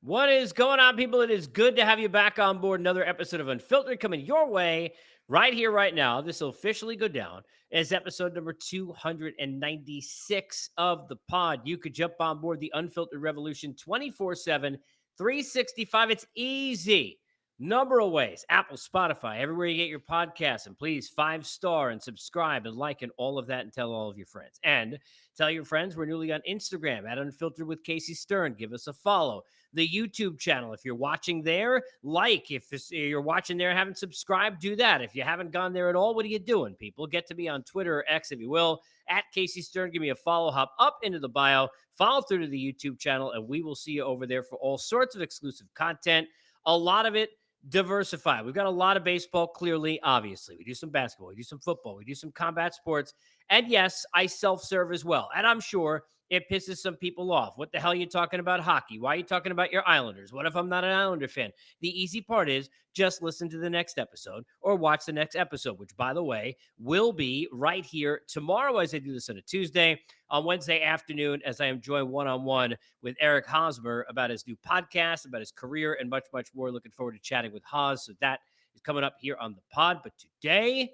What is going on, people? It is good to have you back on board. Another episode of Unfiltered coming your way right here, right now. This will officially go down as episode number 296 of the pod. You could jump on board the Unfiltered Revolution 24/7, 365. It's easy. Number of ways: Apple, Spotify, everywhere you get your podcasts. And please 5-star and subscribe and like and all of that, and tell all of your friends. And tell your friends we're newly on Instagram at Unfiltered with Casey Stern. Give us a follow. The YouTube channel, if you're watching there, like. If you're watching there and haven't subscribed, do that. If you haven't gone there at all, what are you doing, people? Get to me on Twitter or X, if you will, at Casey Stern. Give me a follow, hop up into the bio, follow through to the YouTube channel, and we will see you over there for all sorts of exclusive content. A lot of it diversified. We've got a lot of baseball, clearly, obviously. We do some basketball, we do some football, we do some combat sports, and yes, I self-serve as well. And I'm sure it pisses some people off. What the hell are you talking about hockey? Why are you talking about your Islanders? What if I'm not an Islander fan? The easy part is just listen to the next episode or watch the next episode, which, by the way, will be right here tomorrow as I do this on a Tuesday. On Wednesday afternoon, as I am joined one-on-one with Eric Hosmer about his new podcast, about his career, and much, much more. Looking forward to chatting with Hos. So that is coming up here on the pod. But today,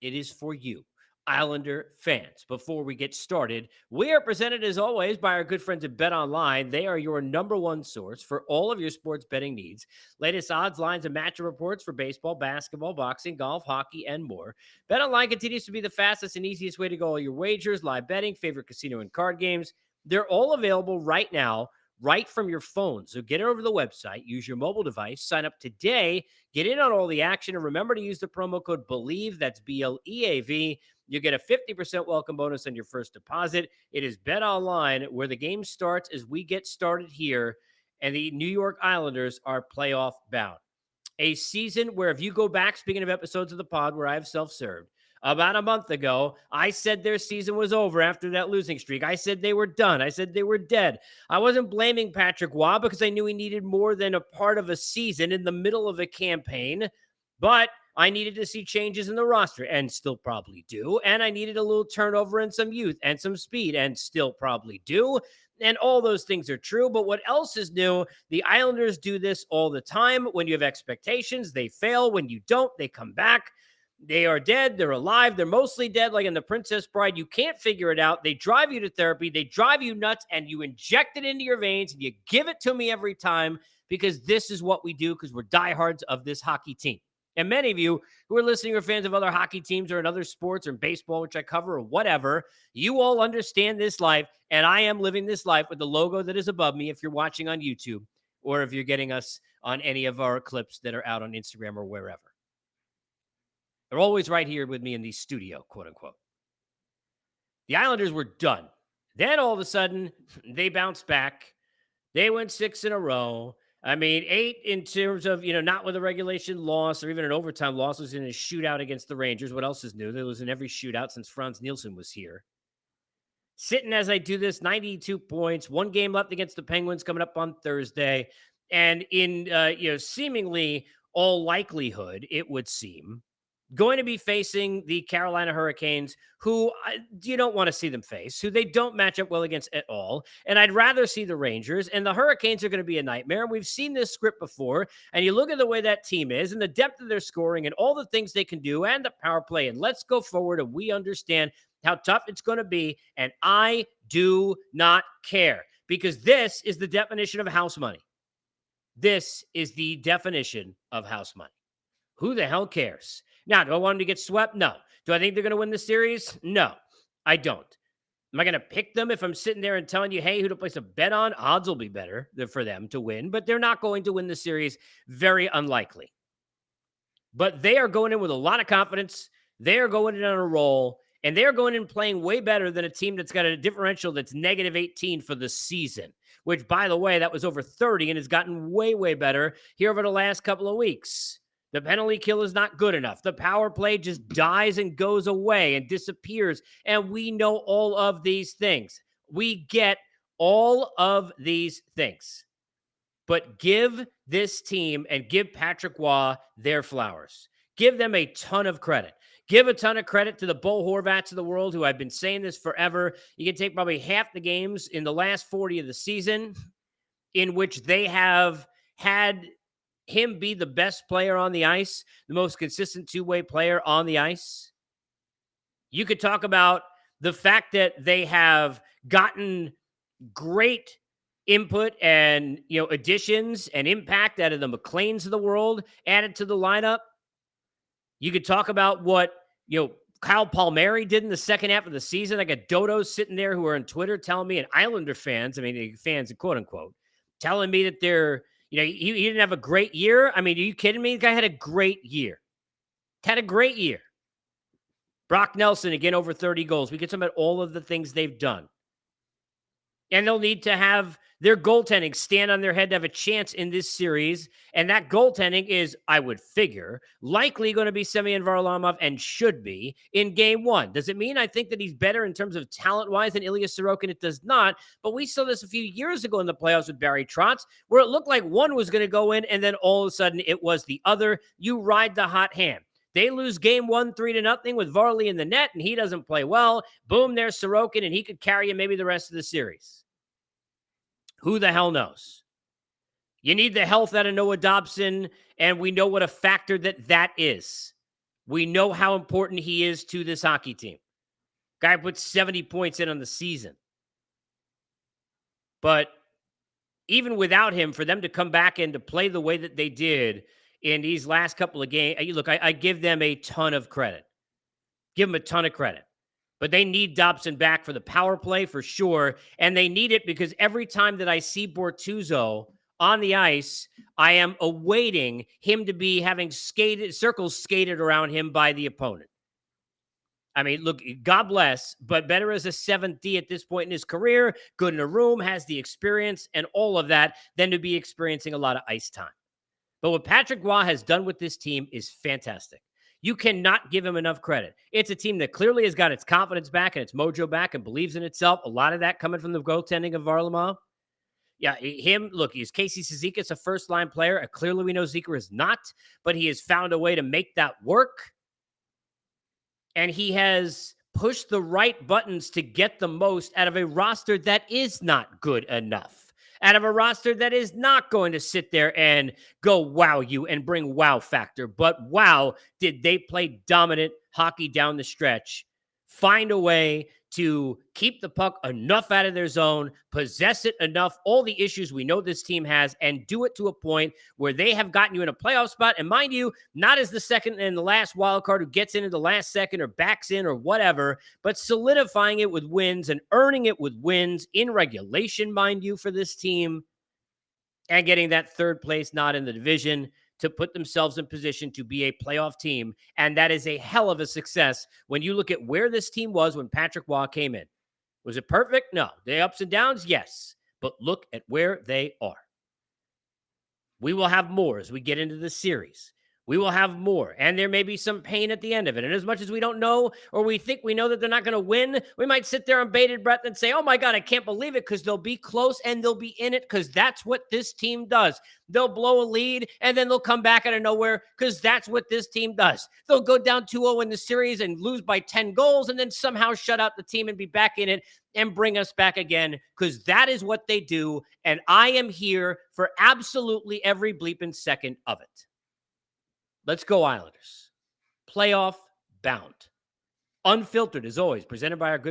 it is for you, Islander fans. Before we get started, we are presented as always by our good friends at Bet Online. They are your number one source for all of your sports betting needs. Latest odds, lines, and matchup reports for baseball, basketball, boxing, golf, hockey, and more. Bet Online continues to be the fastest and easiest way to go all your wagers, live betting, favorite casino and card games. They're all available right now, right from your phone. So get over to the website, use your mobile device, sign up today, get in on all the action, and remember to use the promo code BELIEVE. That's BLEAV. You get a 50% welcome bonus on your first deposit. It is Bet Online, where the game starts as we get started here, and the New York Islanders are playoff bound. A season where, if you go back, speaking of episodes of the pod where I have self-served, about a month ago, I said their season was over after that losing streak. I said they were done. I said they were dead. I wasn't blaming Patrick Waugh because I knew he needed more than a part of a season in the middle of a campaign, but I needed to see changes in the roster, and still probably do. And I needed a little turnover and some youth and some speed, and still probably do. And all those things are true. But what else is new? The Islanders do this all the time. When you have expectations, they fail. When you don't, they come back. They are dead. They're alive. They're mostly dead, like in The Princess Bride. You can't figure it out. They drive you to therapy. They drive you nuts, and you inject it into your veins, and you give it to me every time, because this is what we do, because we're diehards of this hockey team. And many of you who are listening are fans of other hockey teams or in other sports or in baseball, which I cover, or whatever. You all understand this life, and I am living this life with the logo that is above me if you're watching on YouTube, or if you're getting us on any of our clips that are out on Instagram or wherever. They're always right here with me in the studio, quote unquote. The Islanders were done. Then all of a sudden, they bounced back. They went 6 in a row. I mean, 8 in terms of, not with a regulation loss or even an overtime loss. Was in a shootout against the Rangers. What else is new? There was in every shootout since Franz Nielsen was here. Sitting as I do this, 92 points. 1 game left against the Penguins coming up on Thursday. And in, seemingly all likelihood, it would seem, going to be facing the Carolina Hurricanes, who you don't want to see them face, who they don't match up well against at all. And I'd rather see the Rangers, and the Hurricanes are going to be a nightmare. And we've seen this script before, and you look at the way that team is and the depth of their scoring and all the things they can do and the power play. And let's go forward, and we understand how tough it's going to be. And I do not care, because this is the definition of house money. This is the definition of house money. Who the hell cares? Now, do I want them to get swept? No. Do I think they're going to win the series? No, I don't. Am I going to pick them if I'm sitting there and telling you, hey, who to place a bet on? Odds will be better for them to win, but they're not going to win the series. Very unlikely. But they are going in with a lot of confidence. They are going in on a roll, and they're going in playing way better than a team that's got a differential that's negative 18 for the season, which, by the way, that was over 30 and has gotten way, way better here over the last couple of weeks. The penalty kill is not good enough. The power play just dies and goes away and disappears. And we know all of these things. We get all of these things. But give this team and give Patrick Waugh their flowers. Give them a ton of credit. Give a ton of credit to the Bo Horvats of the world, who I've been saying this forever. You can take probably half the games in the last 40 of the season. in which they have had him be the best player on the ice, the most consistent two-way player on the ice. You could talk about the fact that they have gotten great input and additions and impact out of the McLeans of the world added to the lineup. You could talk about what Kyle Palmieri did in the second half of the season. I got dodos sitting there who are on Twitter telling me, and Islander fans, I mean fans, quote unquote, telling me that they're he didn't have a great year. I mean, are you kidding me? The guy had a great year. Had a great year. Brock Nelson, again, over 30 goals. We get some about all of the things they've done. And they'll need to have their goaltending stand on their head to have a chance in this series. And that goaltending is, I would figure, likely going to be Semyon Varlamov and should be in game one. Does it mean I think that he's better in terms of talent-wise than Ilya Sorokin? It does not. But we saw this a few years ago in the playoffs with Barry Trotz, where it looked like one was going to go in, and then all of a sudden it was the other. You ride the hot hand. They lose game 1, 3-0 with Varley in the net, and he doesn't play well. Boom, there's Sorokin, and he could carry you maybe the rest of the series. Who the hell knows? You need the health out of Noah Dobson, and we know what a factor that is. We know how important he is to this hockey team. Guy puts 70 points in on the season. But even without him, for them to come back and to play the way that they did in these last couple of games, look, I give them a ton of credit. Give them a ton of credit. But they need Dobson back for the power play for sure. And they need it because every time that I see Bortuzzo on the ice, I am awaiting him to be having circles skated around him by the opponent. I mean, look, God bless, but better as a 7th D at this point in his career, good in a room, has the experience and all of that, than to be experiencing a lot of ice time. But what Patrick Roy has done with this team is fantastic. You cannot give him enough credit. It's a team that clearly has got its confidence back and its mojo back and believes in itself. A lot of that coming from the goaltending of Varlamov. Yeah, look, is Casey Cizikas a first-line player? Clearly we know Zika is not, but he has found a way to make that work. And he has pushed the right buttons to get the most out of a roster that is not good enough. Out of a roster that is not going to sit there and go wow you and bring wow factor. But wow, did they play dominant hockey down the stretch. Find a way to keep the puck enough out of their zone, possess it enough, all the issues we know this team has, and do it to a point where they have gotten you in a playoff spot. And mind you, not as the second and the last wild card who gets into the last second or backs in or whatever, but solidifying it with wins and earning it with wins in regulation, mind you, for this team, and getting that third place nod in the division to put themselves in position to be a playoff team. And that is a hell of a success when you look at where this team was when Patrick Roy came in. Was it perfect? No. The ups and downs? Yes. But look at where they are. We will have more as we get into the series. We will have more, and there may be some pain at the end of it. And as much as we don't know, or we think we know that they're not going to win, we might sit there on bated breath and say, oh my God, I can't believe it, because they'll be close and they'll be in it, because that's what this team does. They'll blow a lead, and then they'll come back out of nowhere, because that's what this team does. They'll go down 2-0 in the series and lose by 10 goals, and then somehow shut out the team and be back in it and bring us back again, because that is what they do, and I am here for absolutely every bleeping second of it. Let's go, Islanders. Playoff bound. Unfiltered, as always, presented by our good